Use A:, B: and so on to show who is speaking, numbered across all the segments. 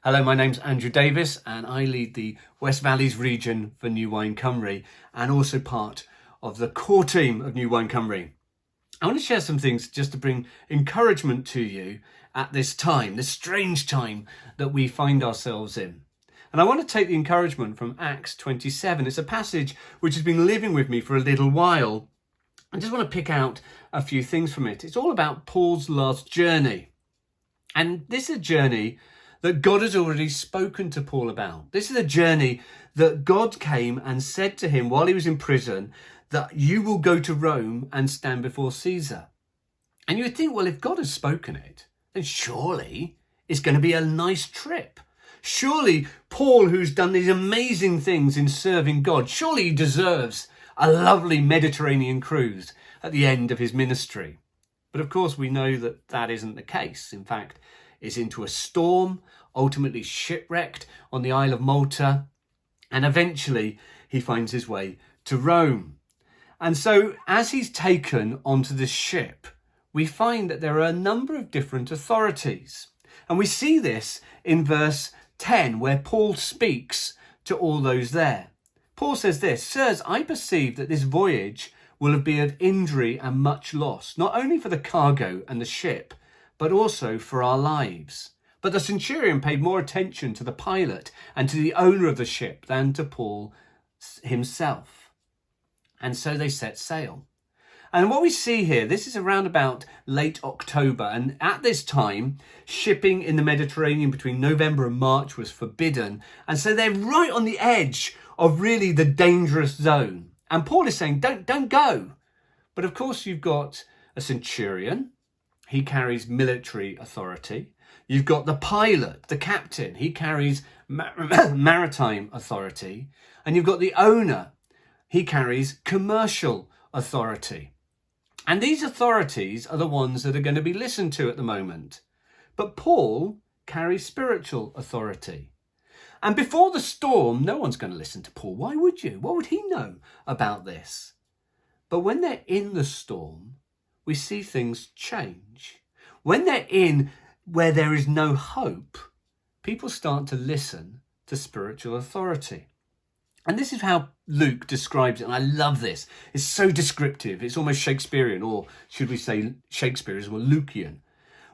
A: Hello, my name's Andrew Davies and I lead the West Valleys region for New Wine Cymru and also part of the core team of New Wine Cymru. I want to share some things just to bring encouragement to you at this time, this strange time that we find ourselves in. And I want to take the encouragement from Acts 27. It's a passage which has been living with me for a little while. I just want to pick out a few things from it. It's all about Paul's last journey. And this is a journey that God has already spoken to Paul about. This is a journey that God came and said to him while he was in prison that you will go to Rome and stand before Caesar. And you would think, well, if God has spoken it, then surely it's going to be a nice trip. Surely Paul, who's done these amazing things in serving God, surely he deserves a lovely Mediterranean cruise at the end of his ministry. But of course, we know that that isn't the case. In fact, it's into a storm, ultimately shipwrecked on the Isle of Malta, and eventually he finds his way to Rome. And so as he's taken onto the ship, we find that there are a number of different authorities. And we see this in verse 10, where Paul speaks to all those there. Paul says this, "Sirs, I perceive that this voyage will be of injury and much loss, not only for the cargo and the ship, but also for our lives." But the centurion paid more attention to the pilot and to the owner of the ship than to Paul himself. And so they set sail. And what we see here, this is around about late October. And at this time, shipping in the Mediterranean between November and March was forbidden. And so they're right on the edge of really the dangerous zone. And Paul is saying, don't go. But of course, you've got a centurion. He carries military authority. You've got the pilot, the captain. He carries maritime authority. And you've got the owner. He carries commercial authority. And these authorities are the ones that are going to be listened to at the moment. But Paul carries spiritual authority. And before the storm, no one's going to listen to Paul. Why would you? What would he know about this? But when they're in the storm, we see things change. When they're in where there is no hope, people start to listen to spiritual authority. And this is how Luke describes it, and I love this. It's so descriptive. It's almost Shakespearean, or should we say Shakespeare is well Lucian.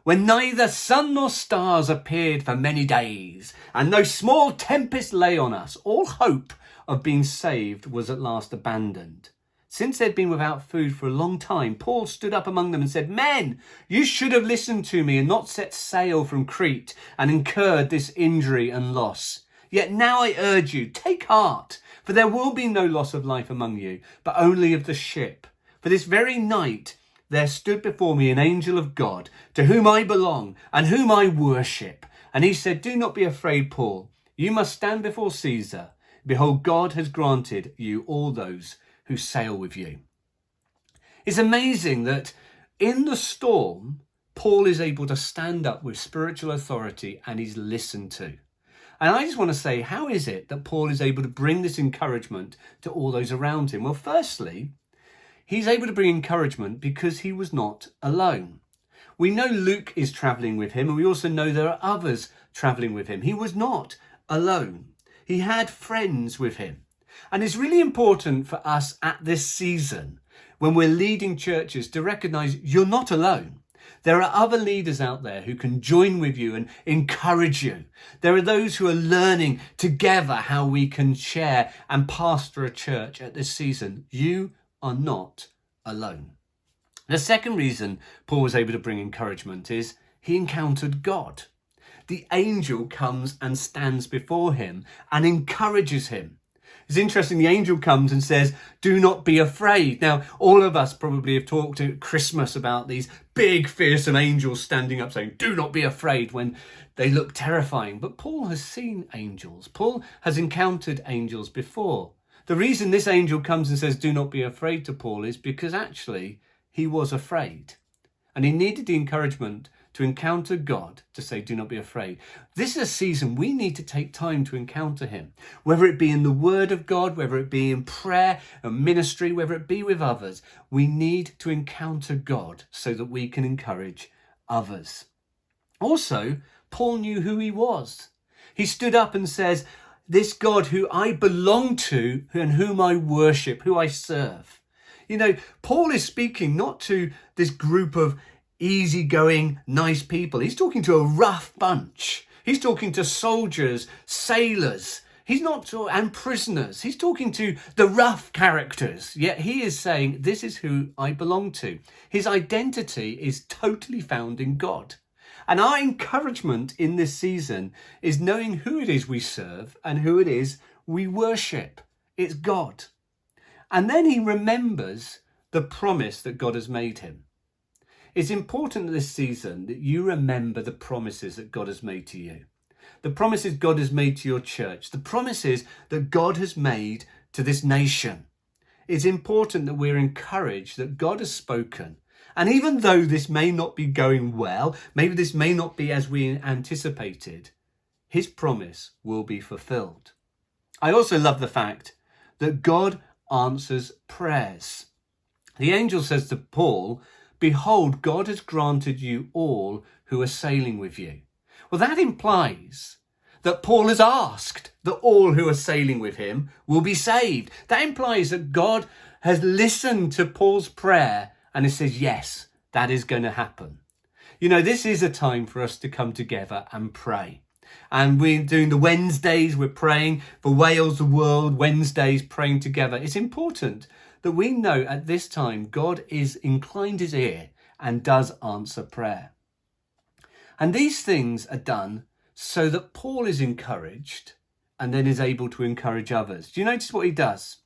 A: "When neither sun nor stars appeared for many days, and no small tempest lay on us, all hope of being saved was at last abandoned. Since they'd been without food for a long time, Paul stood up among them and said, 'Men, you should have listened to me and not set sail from Crete and incurred this injury and loss. Yet now I urge you, take heart, for there will be no loss of life among you, but only of the ship. For this very night there stood before me an angel of God, to whom I belong and whom I worship. And he said, do not be afraid, Paul. You must stand before Caesar. Behold, God has granted you all those who sail with you.'" It's amazing that in the storm, Paul is able to stand up with spiritual authority and he's listened to. And I just want to say, how is it that Paul is able to bring this encouragement to all those around him? Well, firstly, he's able to bring encouragement because he was not alone. We know Luke is travelling with him, and we also know there are others travelling with him. He was not alone. He had friends with him. And it's really important for us at this season, when we're leading churches, to recognise you're not alone. There are other leaders out there who can join with you and encourage you. There are those who are learning together how we can share and pastor a church at this season. You are not alone. The second reason Paul was able to bring encouragement is he encountered God. The angel comes and stands before him and encourages him. It's interesting, the angel comes and says, do not be afraid. Now, all of us probably have talked at Christmas about these big, fearsome angels standing up saying, do not be afraid, when they look terrifying. But Paul has seen angels. Paul has encountered angels before. The reason this angel comes and says, do not be afraid to Paul is because actually he was afraid. And he needed the encouragement to encounter God, to say, do not be afraid. This is a season we need to take time to encounter him, whether it be in the word of God, whether it be in prayer and ministry, whether it be with others. We need to encounter God so that we can encourage others. Also, Paul knew who he was. He stood up and says, this God who I belong to and whom I worship, who I serve. You know, Paul is speaking not to this group of easygoing, nice people. He's talking to a rough bunch. He's talking to soldiers, sailors. And prisoners. He's talking to the rough characters. Yet he is saying, this is who I belong to. His identity is totally found in God. And our encouragement in this season is knowing who it is we serve and who it is we worship. It's God. And then he remembers the promise that God has made him. It's important this season that you remember the promises that God has made to you. The promises God has made to your church. The promises that God has made to this nation. It's important that we're encouraged that God has spoken. And even though this may not be going well, maybe this may not be as we anticipated, his promise will be fulfilled. I also love the fact that God answers prayers. The angel says to Paul, behold, God has granted you all who are sailing with you. Well, that implies that Paul has asked that all who are sailing with him will be saved. That implies that God has listened to Paul's prayer and he says, yes, that is going to happen. You know, this is a time for us to come together and pray. And we're doing the Wednesdays, we're praying for Wales, the world, Wednesdays, praying together. It's important that we know at this time God is inclined his ear and does answer prayer. And these things are done so that Paul is encouraged and then is able to encourage others. Do you notice what he does?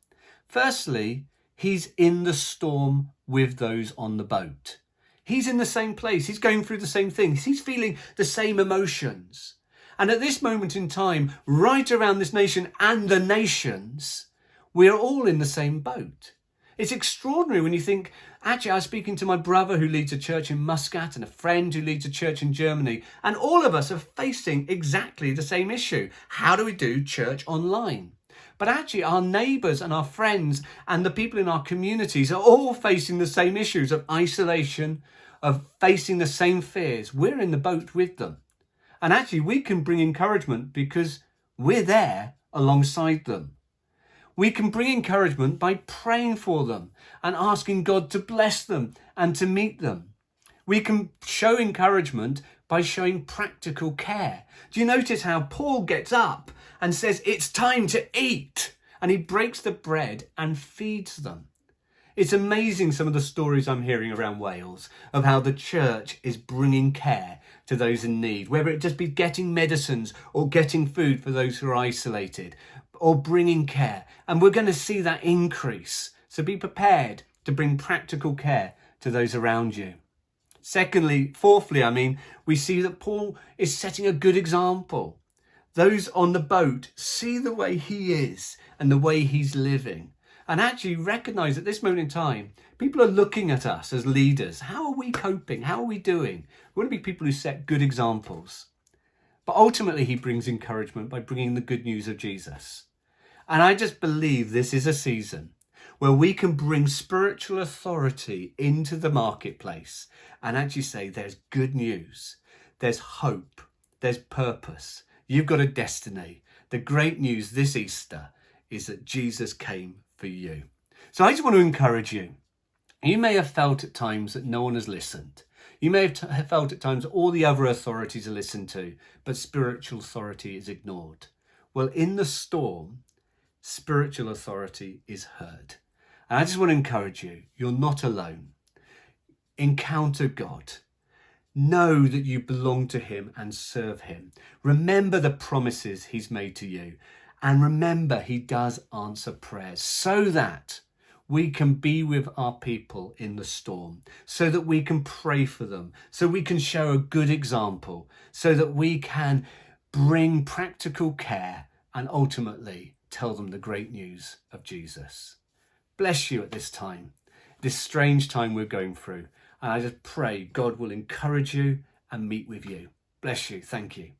A: Firstly, he's in the storm with those on the boat. He's in the same place. He's going through the same things. He's feeling the same emotions. And at this moment in time, right around this nation and the nations, we're all in the same boat. It's extraordinary when you think, actually, I was speaking to my brother who leads a church in Muscat and a friend who leads a church in Germany, and all of us are facing exactly the same issue. How do we do church online? But actually, our neighbours and our friends and the people in our communities are all facing the same issues of isolation, of facing the same fears. We're in the boat with them. And actually, we can bring encouragement because we're there alongside them. We can bring encouragement by praying for them and asking God to bless them and to meet them. We can show encouragement by showing practical care. Do you notice how Paul gets up and says, it's time to eat? And he breaks the bread and feeds them. It's amazing some of the stories I'm hearing around Wales of how the church is bringing care to those in need, whether it just be getting medicines or getting food for those who are isolated, or bringing care. And we're going to see that increase. So be prepared to bring practical care to those around you. Fourthly, we see that Paul is setting a good example. Those on the boat see the way he is and the way he's living, and actually recognise at this moment in time, people are looking at us as leaders. How are we coping? How are we doing? We want to be people who set good examples. But ultimately, he brings encouragement by bringing the good news of Jesus. And I just believe this is a season where we can bring spiritual authority into the marketplace and actually say there's good news, there's hope, there's purpose. You've got a destiny. The great news this Easter is that Jesus came for you. So I just want to encourage you. You may have felt at times that no one has listened. You may have felt at times all the other authorities are listened to, but spiritual authority is ignored. Well, in the storm, spiritual authority is heard. And I just want to encourage you, you're not alone. Encounter God. Know that you belong to him and serve him. Remember the promises he's made to you. And remember, he does answer prayers so that we can be with our people in the storm, so that we can pray for them, so we can show a good example, so that we can bring practical care and ultimately tell them the great news of Jesus. Bless you at this time, this strange time we're going through. And I just pray God will encourage you and meet with you. Bless you. Thank you.